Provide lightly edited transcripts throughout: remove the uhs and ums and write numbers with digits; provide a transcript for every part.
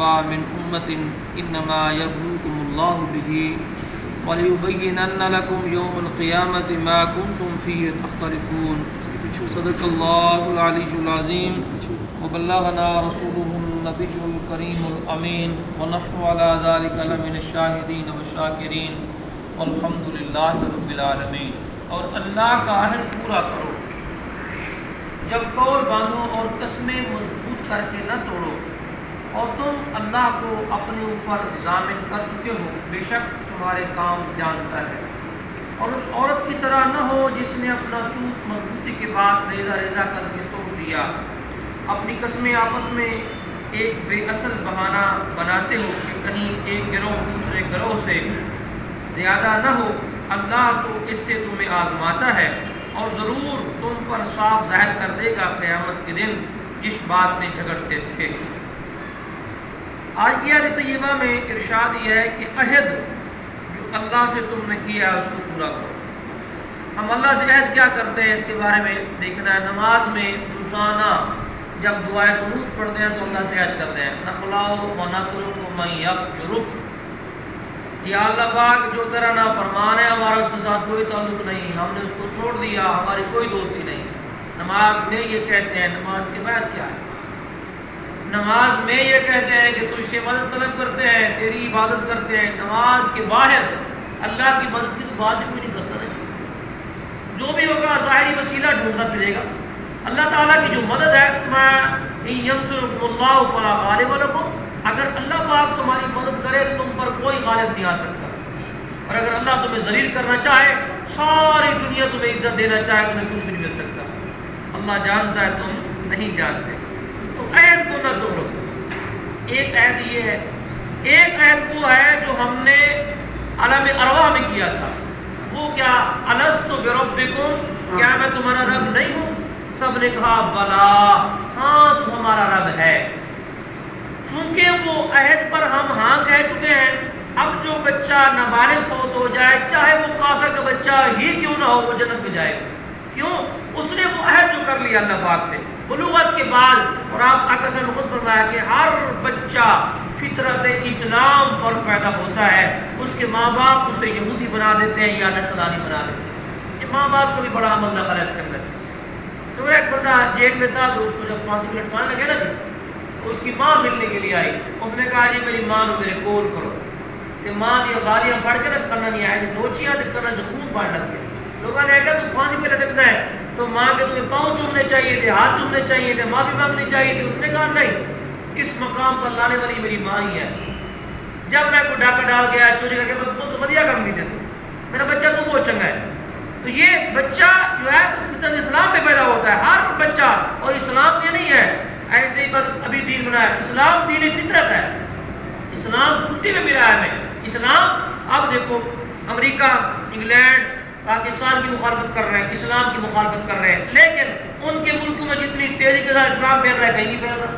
من أمة إنما يبلوكم الله به وليبينن لكم يوم القيامة ما كنتم فيه تختلفون. صدق الله العلي العظيم وبلغنا رسوله النبي الكريم الأمين ونحن على ذلك لمن الشاهدين والشاكرين والحمد لله رب العالمين. اور اللہ کا عہد پورا کرو، جب قول باندھو اور قسمیں مضبوط کر کے نہ توڑو، اور تم اللہ کو اپنے اوپر ضامن کر چکے ہو، بے شک تمہارے کام جانتا ہے. اور اس عورت کی طرح نہ ہو جس نے اپنا سوت مضبوطی کے بعد ریزہ ریزہ کر کے توڑ دیا. اپنی قسمیں آپس میں ایک بے اصل بہانہ بناتے ہو کہ کہیں ایک گروہ دوسرے گروہ سے زیادہ نہ ہو. اللہ تو اس سے تمہیں آزماتا ہے اور ضرور تم پر صاف ظاہر کر دے گا قیامت کے دن جس بات میں جھگڑتے تھے. آج کی آیت طیبہ میں ارشاد یہ ہے کہ عہد جو اللہ سے تم نے کیا ہے اس کو پورا کرو. ہم اللہ سے عہد کیا کرتے ہیں اس کے بارے میں دیکھنا ہے. نماز میں روزانہ جب دعائے قنوت پڑھتے ہیں تو اللہ سے عہد کرتے ہیں نخلاؤ و نترک من یفجرک، یا اللہ پاک جو تیرا نافرمان ہے ہمارا اس کے ساتھ کوئی تعلق نہیں، ہم نے اس کو چھوڑ دیا، ہماری کوئی دوستی نہیں. نماز میں یہ کہتے ہیں. نماز کے بعد کیا ہے؟ نماز میں یہ کہتے ہیں کہ تجھ سے مدد طلب کرتے ہیں، تیری عبادت کرتے ہیں. نماز کے باہر اللہ کی مدد کی تو بات ہی کوئی نہیں کرتا. جو بھی ہوگا ظاہری وسیلہ ڈھونڈتا پھرے گا. اللہ تعالیٰ کی جو مدد ہے، اگر اللہ پاک تمہاری مدد کرے تو تم پر کوئی غالب نہیں آ سکتا. اور اگر اللہ تمہیں ذلیل کرنا چاہے، ساری دنیا تمہیں عزت دینا چاہے، تمہیں کچھ بھی نہیں مل سکتا. اللہ جانتا ہے، تم نہیں جانتے. تو عہد کو نہ توڑو. ایک عہد یہ ہے، ایک عہد وہ ہے جو ہم نے عالم ارواح میں کیا تھا. وہ کیا؟ الست بربکم، کیا میں تمہارا رب نہیں ہوں؟ سب نے کہا بلا، ہاں تو ہمارا رب ہے. چونکہ وہ عہد پر ہم ہاں کہہ چکے ہیں، اب جو بچہ نابالغ فوت ہو جائے، چاہے وہ کافر کا بچہ ہی کیوں نہ ہو، وہ جنت میں جائے گا. کیوں؟ اس نے وہ عہد جو کر لیا اللہ پاک سے بلوغت کے بعد. اور آپ آقا صلی اللہ علیہ وسلم نے خود فرمایا کہ ہر بچہ فطرت اسلام پر پیدا ہوتا ہے. اس کے ماں باپ اسے یہودی بنا دیتے ہیں یا نصرانی بنا دیتے ہیں. یہ ماں باپ کا بھی بڑا عمل دخل ہے اس کے اندر. تو ایک بندہ جیل میں تھا، تو اس کو جب پھانسی پہ لٹکانے لگے نا، اس کی ماں ملنے کے لیے آئی. اس نے کہا جی میری ماں نو میرے کول کرو. تو ماں دی گالیاں پڑھ کے نا کرنا نہیں آئے، نوچیاں تو کرنا خون پڑ لگ گیا. لوگوں نے کہا تو پھانسی پہ لٹکنا ہے تو ماں کے تمہیں پاؤں چومنے چاہیے تھے، ہاتھ چومنے چاہیے تھے، معافی مانگنی چاہیے تھی. اس نے کہا نہیں، اس مقام پر لانے والی میری ماں ہی ہے. جب میں کوئی ڈاکہ ڈال گیا چوری کر کے بہت ودیا کم نہیں دیتا، میرا بچہ تو بہت چنگا ہے. تو یہ بچہ جو ہے فطرت اسلام پہ پیدا ہوتا ہے، ہر بچہ. اور اسلام یہ نہیں ہے ایسے ہی بس ابھی دین بنایا. اسلام دین فطرت ہے. اسلام چھٹی میں ملا ہے ہمیں. اسلام اب دیکھو امریکہ، انگلینڈ، پاکستان کی مخالفت کر رہے ہیں، اسلام کی مخالفت کر رہے ہیں، لیکن ان کے ملکوں میں جتنی تیزی کے ساتھ اسلام پھیل رہا ہے کہیں نہیں پھیل رہا.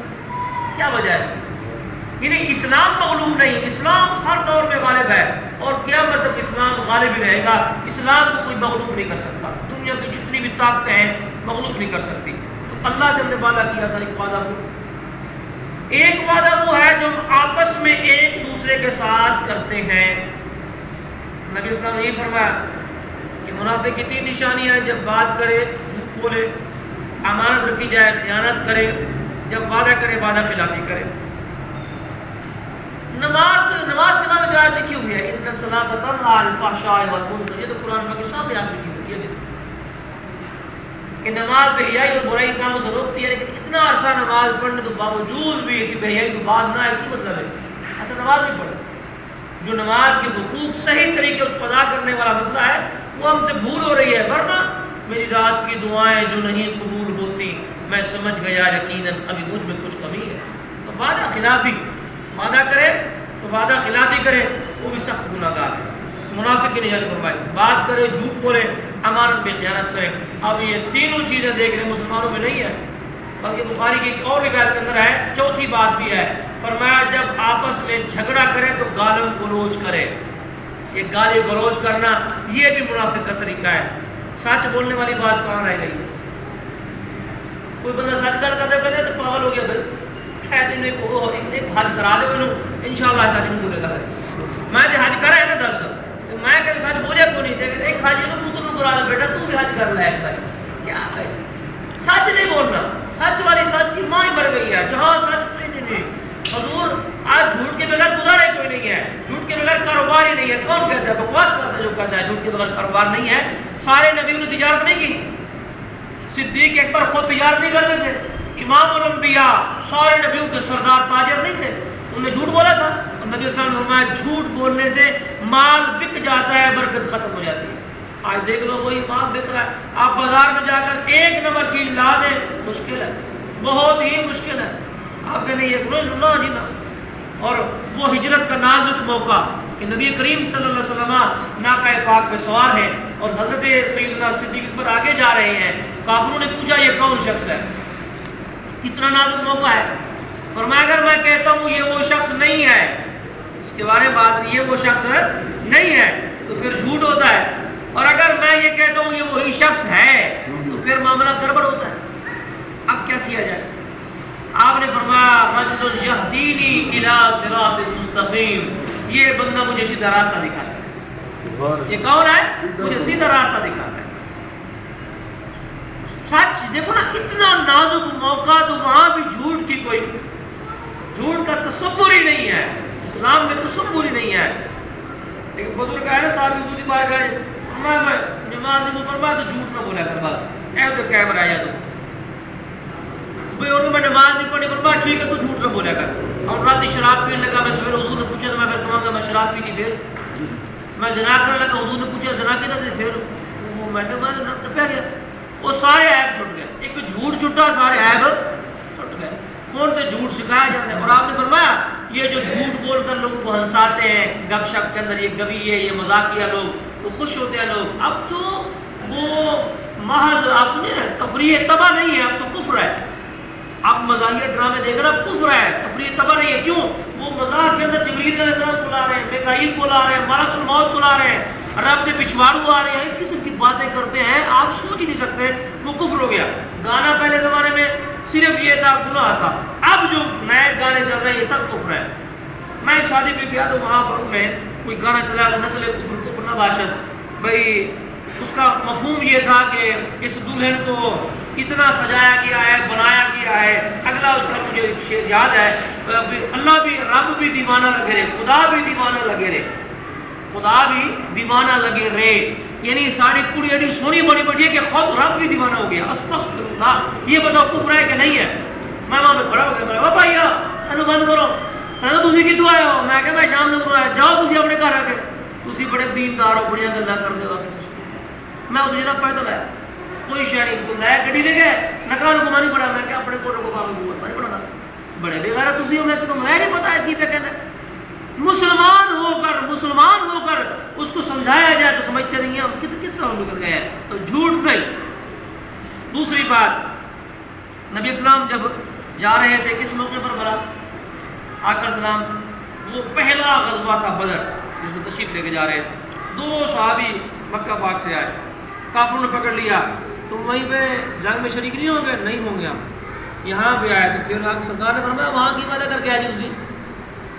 کیا وجہ ہے اس کی؟ یعنی اسلام مغلوب نہیں، اسلام ہر دور میں غالب ہے اور قیامت تک اسلام غالب ہی رہے گا. اسلام کو کوئی مغلوب نہیں کر سکتا. دنیا کی جتنی بھی طاقتیں ہیں مغلوب نہیں کر سکتی. تو اللہ سے ہم نے وعدہ کیا تھا. ایک وعدہ وہ ہے جو ہم آپس میں ایک دوسرے کے ساتھ کرتے ہیں. نبی اسلام نے یہ فرمایا کہ منافق کی 3 نشانیاں ہیں: جب بات کرے جھوٹ بولے، امانت رکھی جائے خیانت کرے، جب وعدہ کرے وعدہ خلافی کرے. نماز کے بارے میں جو آیت لکھی ہوئی ہے ان الصلاۃ تنہی عن الفحشاء والمنکر، یہ تو قرآن پاک کے سامنے آیت لکھی ہوئی ہے کہ نماز بے حیائی اور برائی کاموں سے روکتی ہے. لیکن اتنا عرصہ نماز پڑھنے کے باوجود بھی اسی بے حیائی کو باز نہ ہے، کی مطلب ہے؟ ایسا نماز نہیں پڑھے. جو نماز کے حقوق صحیح طریقے اس کو ادا کرنے والا مسئلہ ہے وہ ہم سے بھول ہو رہی ہے. ورنہ میری رات کی دعائیں جو نہیں قبول ہوتی، میں سمجھ گیا یقیناً ابھی مجھ میں کچھ کمی ہے. تو وعدہ خلافی، وعدہ کرے تو وعدہ خلافی کرے وہ بھی سخت گناہگار ہے. منافق کی نشانی فرمائی، بات کرے جھوٹ بولے، امانت میں خیانت کرے. اب یہ تینوں چیزیں دیکھ رہے مسلمانوں میں نہیں ہے، بلکہ بخاری کی ایک اور روایت کے اندر ہے. چوتھی بات بھی ہے، فرمایا جب آپس میں جھگڑا کرے تو گالم گلوچ کرے. یہ گالی گلوچ کرنا یہ بھی منافق کا طریقہ ہے. سچ بولنے والی بات کہاں رہ گئی؟ کوئی بندہ سچ کرتا ہے تو پاگل ہو گیا. ایک حج کرا دے انشاءاللہ سچ نہیں بولے گا میں حج کرا ہے نا دس میں کہ سچ بولے کو نہیں دے ایک حج پتر کرا دے بیٹا تو بھی حج کر لے کیا ہے سچ نہیں بولنا سچ والی سچ کی ماں ہی مر گئی ہے جہاں سچ نہیں حضور آج جھوٹ کے بغیر گزارے کوئی نہیں ہے جھوٹ کے بغیر کاروبار ہی نہیں ہے کون کہتا ہے بکواس کرتا ہے جو کہتا ہے جھوٹ کے بغیر کاروبار نہیں ہے سارے نبیوں نے تجارت نہیں کی صدیق اکبر خود تجارت نہیں کرتے تھے امام الانبیاء سارے نبیوں کے سردار تاجر نہیں تھے انہوں نے جھوٹ بولا تھا اور نبی صلی اللہ علیہ وسلم نے فرمایا جھوٹ بولنے سے مال بک جاتا ہے برکت ختم ہو جاتی ہے آج دیکھ لو وہی مال بک رہا ہے آپ بازار میں جا کر ایک نمبر چیز لا دیں مشکل ہے بہت ہی مشکل ہے آپ کہنے یہ اللہ جی نا اور وہ ہجرت کا نازک موقع کہ نبی کریم صلی اللہ علیہ وسلم ناقہ پاک پہ سوار ہیں اور حضرت سیدنا صدیق اس پر آگے جا رہے ہیں کافروں نے پوچھا یہ کون شخص ہے کتنا نازک موقع ہے فرمایا اگر میں کہتا ہوں یہ وہ شخص نہیں ہے اس کے بارے میں بات یہ وہ شخص نہیں ہے تو پھر جھوٹ ہوتا ہے اور اگر میں یہ کہتا ہوں یہ وہی شخص ہے تو پھر معاملہ گڑبڑ ہوتا ہے اب کیا کیا جائے آپ نے فرمایا رجل یہدینی الی صراط مستقیم یہ بندہ مجھے سیدھا راستہ دکھاتا ہے یہ کون ہے مجھے سیدھا راستہ دکھاتا ہے سچ دیکھو نا اتنا نازک موقع تو وہاں بھی جھوٹ کی کوئی جھوٹ کا تصور ہی نہیں ہے اسلام میں تصور ہی نہیں ہے ایک بزرگ ہے نا صاحب حضور کی بارگاہ میں نماز میں فرمایا تو جھوٹ نہ بولا کر بس اے تو کیمرہ آیا تو بھئی اور میں نماز نہیں پڑھنے فرمایا ٹھیک ہے تو جھوٹ نہ بولا کر اور رات شراب پینے لگا میں سویرے حضور نے پوچھا تو میں کہتا ہوں میں شراب پی لی پھر میں زنا کرنے لگا حضور نے پوچھا زنا کی تھا پھر وہ میں نے پہ گیا وہ سارے عیب چھٹ گئے ایک جھوٹ چھٹا سارے عیب چھٹ گئے کون سے جھوٹ سکھایا جاتا ہے اور آپ نے فرمایا یہ جو جھوٹ بول کر لوگوں کو ہنساتے ہیں گپ شپ کے اندر یہ گوی ہے یہ مذاقیہ لوگ وہ خوش ہوتے ہیں لوگ اب تو وہ محض آپ سنیں تفریح تباہ نہیں ہے اب تو کفر ہے اب مزاحیہ ڈرامے دیکھ رہے اب کفر ہے تفریح تباہ نہیں ہے کیوں وہ مذاق کے اندر جبریل علیہ السلام کو لا رہے ہیں میکائیل کو لا رہے ہیں ملک الموت کو لا رہے ہیں رب کے پچھواڑو آ رہے ہیں اس قسم کی باتیں کرتے ہیں آپ سوچ ہی نہیں سکتے وہ کفر ہو گیا گانا پہلے زمانے میں صرف یہ تھا گناہ تھا اب جو نئے گانے چل رہے ہیں یہ سب کفر ہے میں شادی پہ گیا تو وہاں پر میں کوئی گانا چلا تو نقل کفر کفر نہ باشد بھائی اس کا مفہوم یہ تھا کہ اس دلہن کو اتنا سجایا گیا ہے بنایا گیا ہے اگلا اس کا مجھے شعر یاد ہے اللہ بھی رب بھی دیوانہ لگے رہے خدا بھی دیوانہ لگے رہے خدا بھی دیوانہ لگے رہے یعنی ساری کڑی اڈی سونی بڑی بڑی ہے کہ خود رب بھی دیوانہ ہو گیا استغفر اللہ یہ بتاؤ کفر ہے کہ نہیں ہے میں وہاں پہ کھڑا ہو گیا میں بھائی اینو بند کرو تھی کتوں آئے ہو میں کہ میں شام نگر آیا جاؤ تھی اپنے گھر آ کے تھی بڑے دیندار ہو بڑی گلا کرتے ہو میں اس جناب پیدل آیا کوئی شہر نہیں تو لائے گڈی لے گئے نکال کو نہیں پڑا میں کہ اپنے کوٹوں کو نہیں پڑھا بڑے بے غیرت تھی ہو میں کہ میں نہیں پتا ہے کی پہ کہنا مسلمان ہو کر اس کو سمجھایا جائے تو سمجھتے نہیں ہیں کس طرح نکل گئے ہیں تو جھوٹ نہیں دوسری بات نبی اسلام جب جا رہے تھے کس موقع پر بھلا آقا السلام وہ پہلا غزوہ تھا بدر جس میں تشریف لے کے جا رہے تھے 2 صحابی مکہ پاک سے آئے کافروں نے پکڑ لیا تم وہیں پہ جنگ میں شریک نہیں ہوں گے نہیں ہوں گے آپ یہاں پہ آئے تو پھر سرکار نے فرمایا وہاں کی وعدہ کر کے آئے جی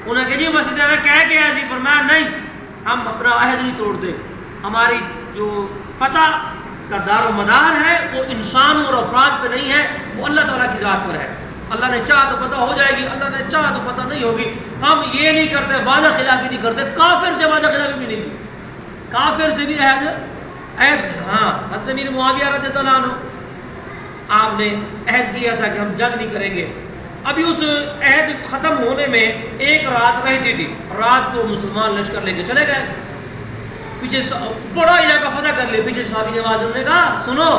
انہیں کہ جی مسجد میں کہہ کے آئے جی فرمایا نہیں ہم اپنا عہد نہیں توڑتے ہماری جو فتح کا دار و مدار ہے وہ انسان اور افراد پہ نہیں ہے وہ اللہ تعالیٰ کی ذات پر ہے اللہ نے چاہا تو پتہ ہو جائے گی اللہ نے چاہا تو پتہ نہیں ہوگی ہم یہ نہیں کرتے وعدہ خلافی نہیں کرتے کافر سے وعدہ خلافی بھی نہیں کی کافر سے بھی عہد ہاں حضرت امیر معاویہ رضی اللہ عنہ آپ نے عہد کیا تھا کہ ہم جنگ نہیں کریں گے ابھی اس عہد ختم ہونے میں ایک رات رہتی تھی رات کو مسلمان لشکر لے کے چلے گئے پیچھے بڑا علاقہ فتح کر لیا پیچھے صحابی نے آواز انہوں نے کہا سنو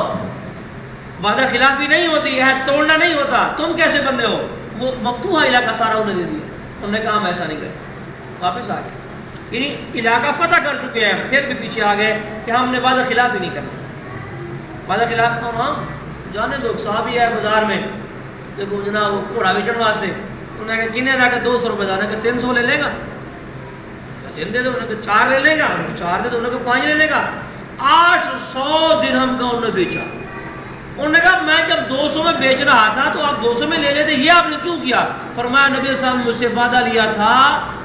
وعدہ خلافی نہیں ہوتی عہد توڑنا نہیں ہوتا تم کیسے بندے ہو وہ مفتوحہ علاقہ سارا انہیں دے دیا انہوں نے کہا ہم ایسا نہیں کریں واپس آ گئے یعنی علاقہ فتح کر چکے ہیں پھر بھی پیچھے آ گئے کہ ہم نے وعدہ خلاف ہی نہیں کرنا وعدہ خلاف ہاں جانے دو صحابی ہے بازار میں دیکھو جناب وہ گھوڑا بیچن واسطے انہوں نے کہا کنے لا کے 200 روپے جانا کہ 300 لے لے گا 3 دے دو انہوں نے کہا 4 لے لے گا 4 دے دو انہوں نے کہا 5 لے لے گا 800 درہم کا انہوں نے بیچا انہوں نے کہا میں جب 200 میں بیچ رہا تھا تو آپ 200 میں لے لیتے، یہ آپ نے کیوں کیا؟ فرمایا نبی صلی اللہ علیہ وسلم نے مجھ سے وعدہ لیا تھا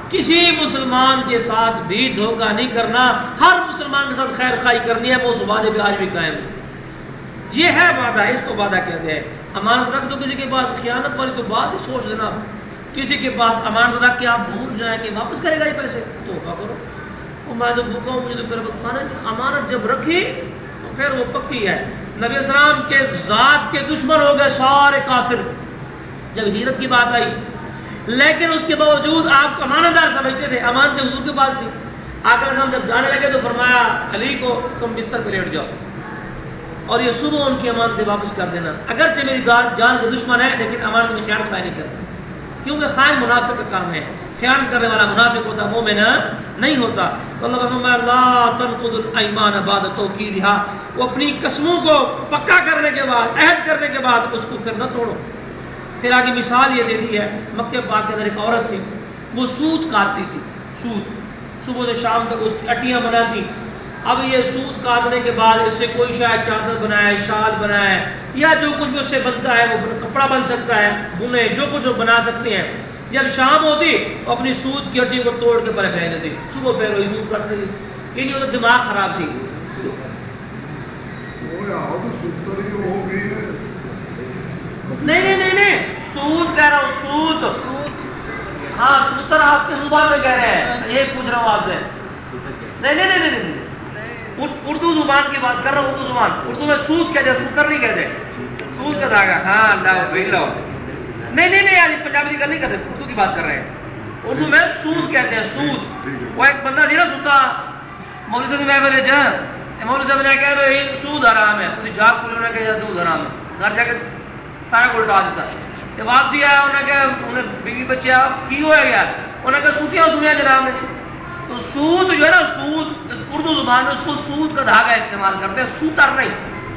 کسی مسلمان کے ساتھ بھی دھوکہ نہیں کرنا، ہر مسلمان کے ساتھ خیر خائی کرنی ہے، وہ اس وعدے پہ آج بھی قائم ہے۔ یہ ہے وعدہ، اس کو وعدہ کہتے ہیں۔ امانت رکھ دو کسی کے پاس، خیانت والی تو بات ہی سوچ لینا، کسی کے پاس امانت رکھ کے آپ بھول جائیں کہ واپس کرے گا یہ پیسے، توبہ کرو، وہ میں تو بھوکا ہوں مجھے تو میرا کھانا نہیں۔ امانت جب رکھی تو پھر وہ پکی ہے۔ نبی السلام کے ذات کے دشمن ہو گئے سارے کافر جب ہجرت کی بات آئی، لیکن اس کے باوجود آپ کو امانت دار سمجھتے تھے، امانت حضور کے پاس تھی۔ آقا علیہ السلام جب جانے لگے تو فرمایا علی کو تم بستر پہ لیٹ جاؤ اور یہ صبح ان کی امانتیں واپس کر دینا، اگرچہ میری جان کے دشمن ہے لیکن امانت میں خیانت نہیں کرتا، کیونکہ خائن منافق کا کام ہے، خیانت کرنے والا منافق ہوتا، مومن نہیں ہوتا۔ تو اللہ فرمایا لا تنقضوا الایمان بعد توکیدھا، وہ اپنی قسموں کو پکا کرنے کے بعد، عہد کرنے کے بعد اس کو پھر نہ توڑو۔ پھر آگے مثال یہ دے دی ہے، مکہ پاک کے اندر ایک عورت تھی، وہ سود کاٹتی تھی، سود صبح سے شام تک اس کی اٹیاں بناتی۔ اب یہ سود کاٹنے کے بعد اس سے کوئی شاید چادر بنائے، شال بنائے، یا جو کچھ بھی اس سے بنتا ہے وہ کپڑا بن سکتا ہے، بنے جو کچھ وہ بنا سکتے ہیں۔ جب شام ہوتی وہ اپنی سود کی ہڈی کو توڑ کے پہلے پھینک دیتی، صبح پھر وہی سود کاٹتی تھی۔ یہ نہیں ہوتا، دماغ خراب تھی۔ نہیں سود کہہ رہا ہوں، سود، ہاں سوتر آپ کے زبان میں کہہ رہے ہیں، یہ پوچھ رہا ہوں آپ سے۔ نہیں اردو زبان کی بات کر رہا ہوں، اردو زبان، اردو میں سود کہتے ہیں، سوتر نہیں کہتے، سود کا دھاگا، ہاں لاؤ۔ نہیں یار پنجابی کا نہیں کرتے، اردو کی بات کر رہے ہیں۔ اردو میں سود کہتے ہیں، سود۔ وہ ایک بندہ تھی نا سوتا، مولوی صاحب میں بولے جا مولوی صاحب نے کہا بھائی سود حرام ہے، اس جاب کو انہوں نے کہا سود حرام ہے، گھر جا کے سارا کو الٹا دیتا۔ جب واپسی آیا انہوں نے کہا انہیں بیوی بچے آپ کی ہوا گیا، انہوں نے کہا سوتیاں سنیا جناب نے۔ تو سود جو ہے نا، سود اردو زبان میں اس کو سود کا دھاگا استعمال کرتے ہیں، سوتر نہیں۔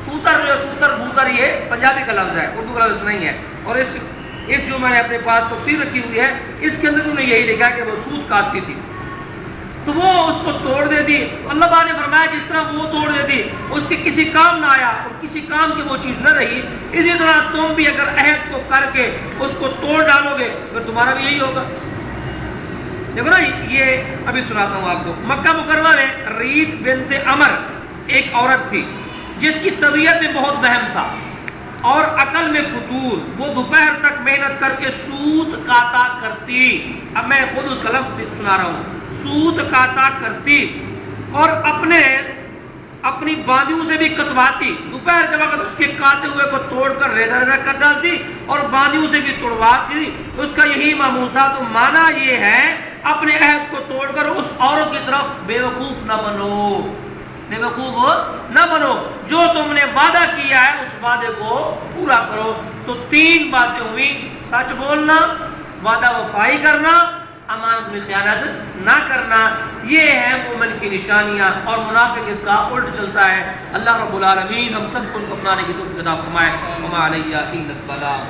سوتر جو ہے، سوتر بوتر، یہ پنجابی کا لفظ ہے، اردو کا لفظ نہیں ہے۔ اور اس جو میں نے اپنے پاس تفسیر رکھی ہوئی ہے، اس کے اندر انہوں نے یہی لکھا کہ وہ سود کاٹتی تھی تو وہ اس کو توڑ دیتی۔ اللہ تعالیٰ نے فرمایا جس طرح وہ توڑ دیتی، اس کے کسی کام نہ آیا اور کسی کام کی وہ چیز نہ رہی، اسی طرح تم بھی اگر عہد کو کر کے اس کو توڑ ڈالو گے پھر تمہارا بھی یہی ہوگا۔ دیکھو نا، یہ ابھی سناتا ہوں آپ کو۔ مکہ مکرمہ میں ریت بنت عمر ایک عورت تھی جس کی طبیعت میں بہت وہم تھا اور عقل میں فتور۔ وہ دوپہر تک محنت کر کے سود کاٹا کرتی۔ اب میں خود اس کا لفظ سنا رہا ہوں، سود کاٹا کرتی اور اپنی باندیوں سے بھی کٹواتی۔ دوپہر کے وقت اس کے کاٹے ہوئے کو توڑ کر ریزہ ریزہ کر ڈالتی اور باندیوں سے بھی توڑواتی۔ اس کا یہی معمول تھا۔ تو معنی یہ ہے اپنے عہد کو توڑ کر اس عورت کی طرف بے وقوف نہ بنو، بے وقوف نہ بنو، جو تم نے وعدہ کیا ہے اس وعدے کو پورا کرو۔ تو 3 باتیں ہوئی، سچ بولنا، وعدہ وفائی کرنا، امانت میں خیانت نہ کرنا۔ یہ ہے مومن کی نشانیاں، اور منافق اس کا الٹ چلتا ہے۔ اللہ رب العالمین ہم سب کو اپنانے کی توفیق عطا فرمائے۔ وما علیہ الا البلاغ۔